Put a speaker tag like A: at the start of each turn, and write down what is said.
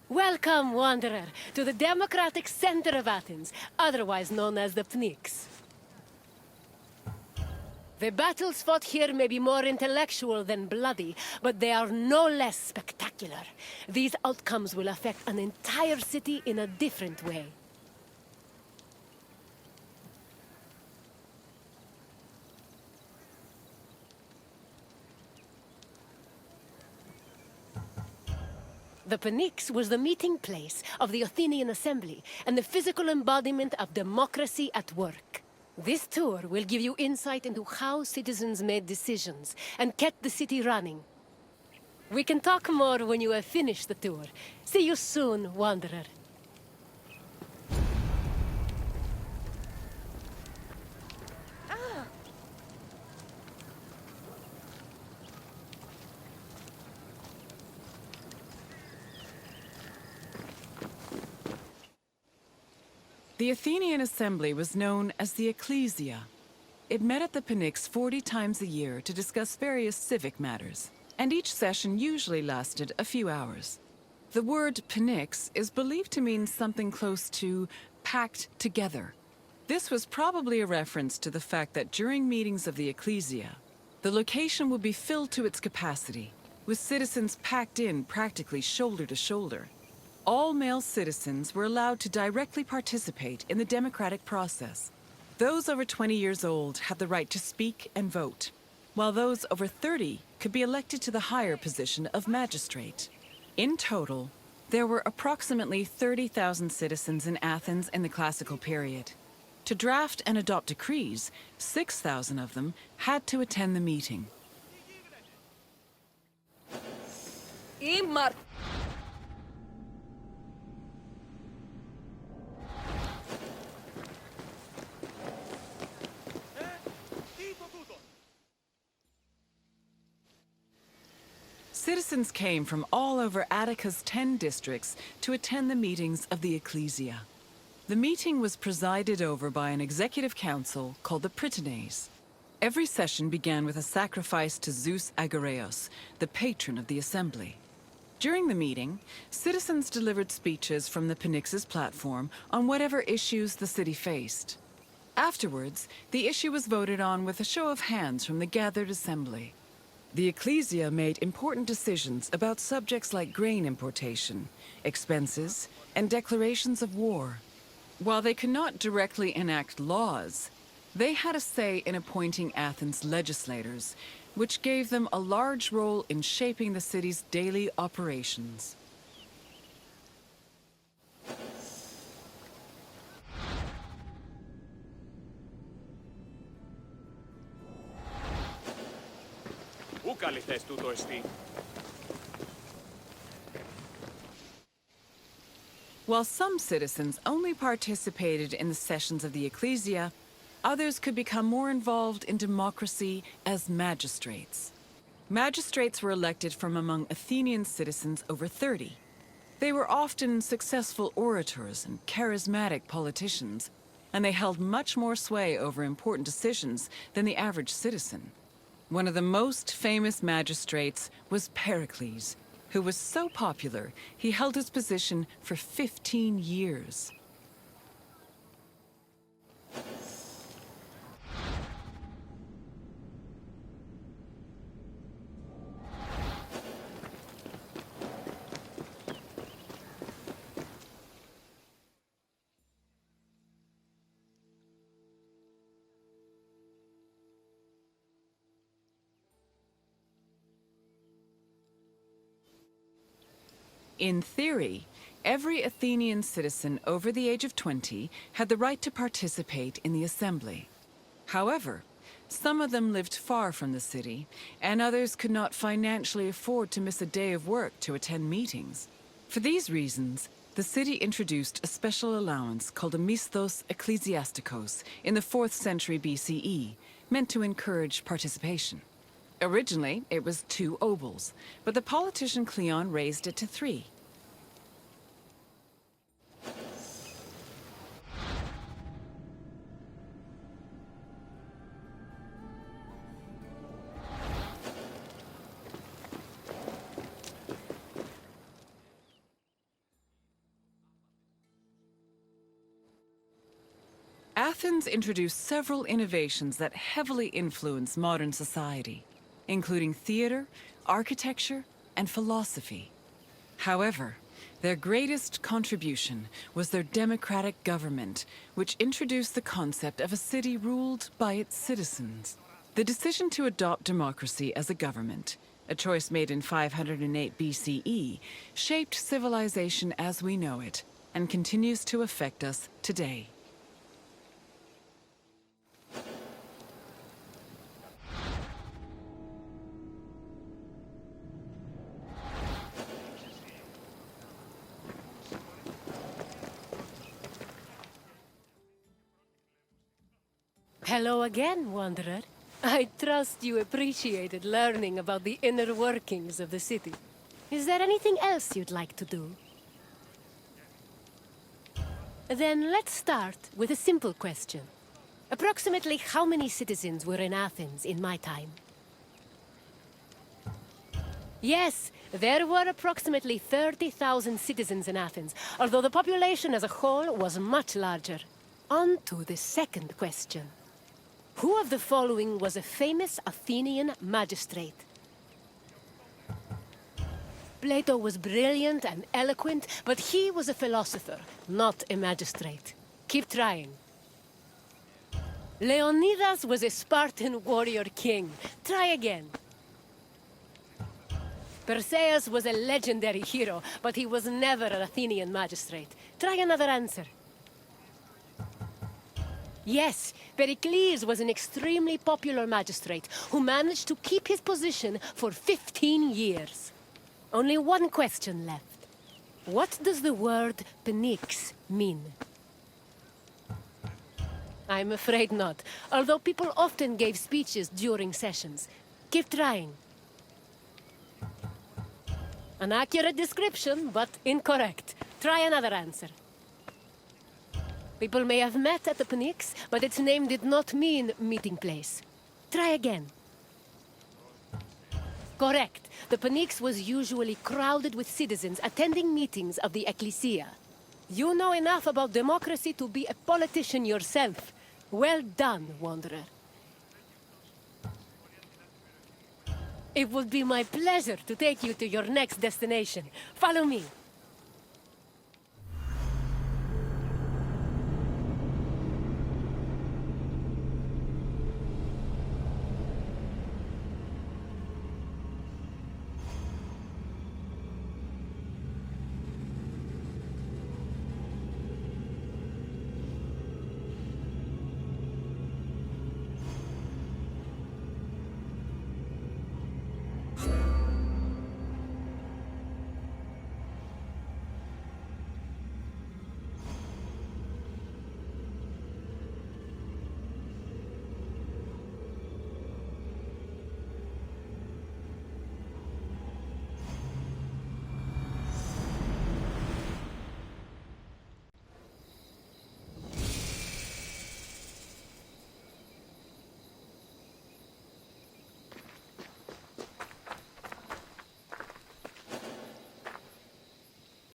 A: Welcome, wanderer, to the democratic center of Athens, otherwise known as the Pnyx. The battles fought here may be more intellectual than bloody, but they are no less spectacular. These outcomes will affect an entire city in a different way. The Pnyx was the meeting place of the Athenian assembly and the physical embodiment of democracy at work. This tour will give you insight into how citizens made decisions and kept the city running. We can talk more when you have finished the tour. See you soon, wanderer.
B: The Athenian assembly was known as the Ecclesia. It met at the Pnyx 40 times a year to discuss various civic matters, and each session usually lasted a few hours. The word Pnyx is believed to mean something close to packed together. This was probably a reference to the fact that during meetings of the Ecclesia, the location would be filled to its capacity, with citizens packed in practically shoulder to shoulder. All male citizens were allowed to directly participate in the democratic process. Those over 20 years old had the right to speak and vote, while those over 30 could be elected to the higher position of magistrate. In total, there were approximately 30,000 citizens in Athens in the classical period. To draft and adopt decrees, 6,000 of them had to attend the meeting. Citizens came from all over Attica's 10 districts to attend the meetings of the Ecclesia. The meeting was presided over by an executive council called the Prytanes. Every session began with a sacrifice to Zeus Agoreos, the patron of the assembly. During the meeting, citizens delivered speeches from the Pnyx's platform on whatever issues the city faced. Afterwards, the issue was voted on with a show of hands from the gathered assembly. The Ecclesia made important decisions about subjects like grain importation, expenses, and declarations of war. While they could not directly enact laws, they had a say in appointing Athens' legislators, which gave them a large role in shaping the city's daily operations. While some citizens only participated in the sessions of the Ecclesia, others could become more involved in democracy as magistrates. Magistrates were elected from among Athenian citizens over 30. They were often successful orators and charismatic politicians, and they held much more sway over important decisions than the average citizen. One of the most famous magistrates was Pericles, who was so popular he held his position for 15 years. In theory, every Athenian citizen over the age of 20 had the right to participate in the assembly. However, some of them lived far from the city, and others could not financially afford to miss a day of work to attend meetings. For these reasons, the city introduced a special allowance called a misthos ecclesiastikos in the 4th century BCE, meant to encourage participation. Originally, it was 2 obols, but the politician Cleon raised it to 3. Athens introduced several innovations that heavily influence modern society, including theater, architecture, and philosophy. However, their greatest contribution was their democratic government, which introduced the concept of a city ruled by its citizens. The decision to adopt democracy as a government, a choice made in 508 BCE, shaped civilization as we know it, and continues to affect us today.
A: Hello again, Wanderer. I trust you appreciated learning about the inner workings of the city. Is there anything else you'd like to do? Then let's start with a simple question. Approximately how many citizens were in Athens in my time? Yes, there were approximately 30,000 citizens in Athens, although the population as a whole was much larger. On to the second question. Who of the following was a famous Athenian magistrate? Plato was brilliant and eloquent, but he was a philosopher, not a magistrate. Keep trying. Leonidas was a Spartan warrior king. Try again. Perseus was a legendary hero, but he was never an Athenian magistrate. Try another answer. Yes, Pericles was an extremely popular magistrate who managed to keep his position for 15 years. Only one question left. What does the word Pnyx mean? I'm afraid not, although people often gave speeches during sessions. Keep trying. An accurate description, but incorrect. Try another answer. People may have met at the Pnyx, but its name did not mean meeting place. Try again. Correct. The Pnyx was usually crowded with citizens attending meetings of the Ecclesia. You know enough about democracy to be a politician yourself. Well done, Wanderer. It would be my pleasure to take you to your next destination. Follow me.